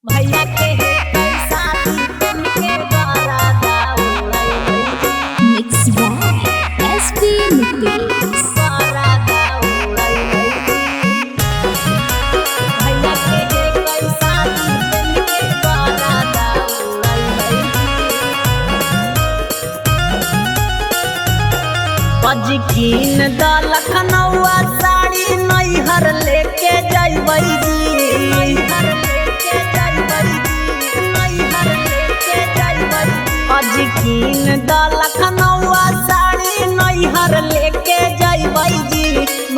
भैया के है पैसा दीपन के द्वारा दाऊड़ई Mixed by SP Nitish. द्वारा दाऊड़ई भैया के है पैसा दीपन के द्वारा दाऊड़ई पजकीन द लखनऊआ साड़ी नैहर लेके जइबै जी नैहर लेके जइबै जी नैहर लेके जइबै पजकीन द लखनऊआ साड़ी नैहर लेके जइबै जी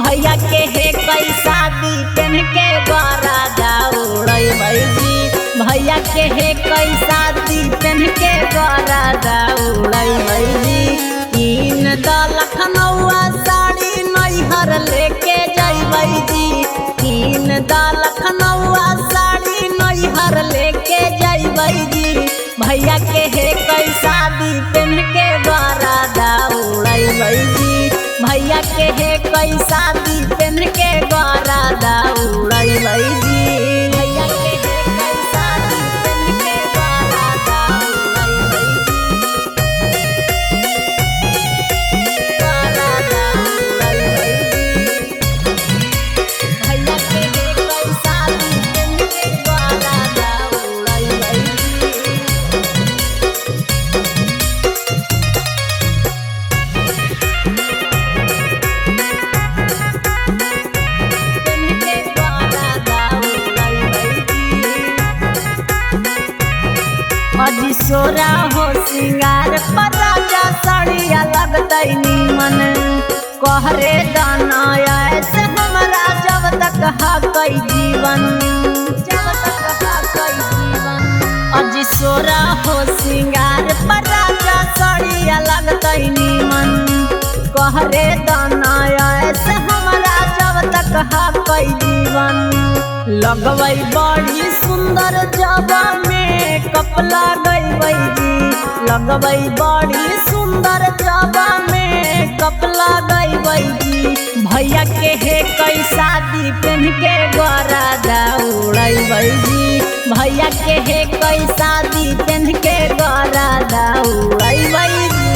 भैया के है कैसा दी पेन के द्वारा दौड़बै जी भैया के है कैसा दी पेन के द्वारा दौड़बै जी कीन द लखनऊआ साड़ी नैहर लेके जइबै जी कीन द लखनऊआ साड़ी नैहर लेके जइबै जी भैया के है कैसा दी पेन के द्वारा दौड़बै जी भैया के है कैसा दी पेन के द्वारा दौड़बै जी भैया के है कैसा दी पेन के द्वारा दौड़बै भैया के है कैसा दी पेन के द्वारा दौड़बै पेन के द्वारा दौड़बै अजी सोरा हो सिंगार पर राजा साड़िया लगतै नीमन कहरे दाना ऐसे हमरा जब तक हकै जीवन जब तक हकै जीवन अजी सोरा हो सिंगार पर राजा साड़िया लगतै नीमन कहरे दाना ऐसे हमरा जब तक हकै जीवन लगबै बड़ी सुंदर जबा में कप लगबै जी लगबै बड़ी सुंदर जबा में कप लगबै जी भैया के है कैसा दी पेन के द्वारा दौड़बै जी भैया के है कैसा दी पेन के द्वारा दौड़बै जी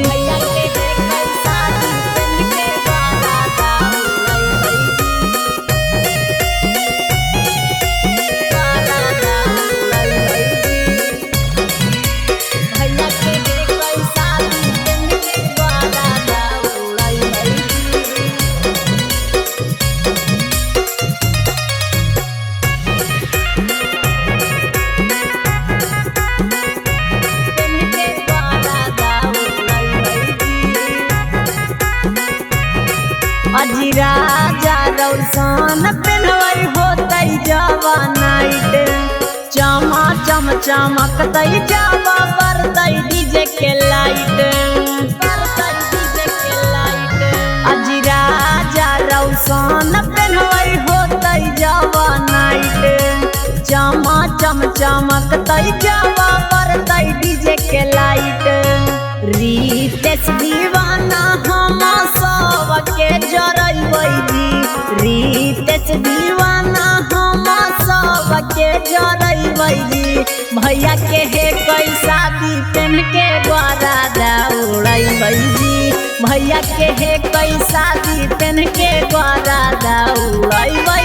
भैया के है कैसा दी पेन के द्वारा दौड़बै भैया के है कैसा दी पेन के द्वारा दौड़बै पेन के द्वारा दौड़बै अजी राजा रौशन पेनवै होतै जवा नाइट चमा चम चमकतै जवा बरतै डीजे के लाइट बरतै डीजे के लाइट अजी राजा रौशन पेनवै होतै जवा नाइट चमा चम चमकतै जवा बरतै डीजे के लाइट रितेश दीवाना हम सबके जरबै जी रितेश दीवाना हम सबके जरबै जी भैया के है कैसा दी पेन के द्वारा दौड़बै जी भैया के है कैसा दी पेन के द्वारा दौड़बै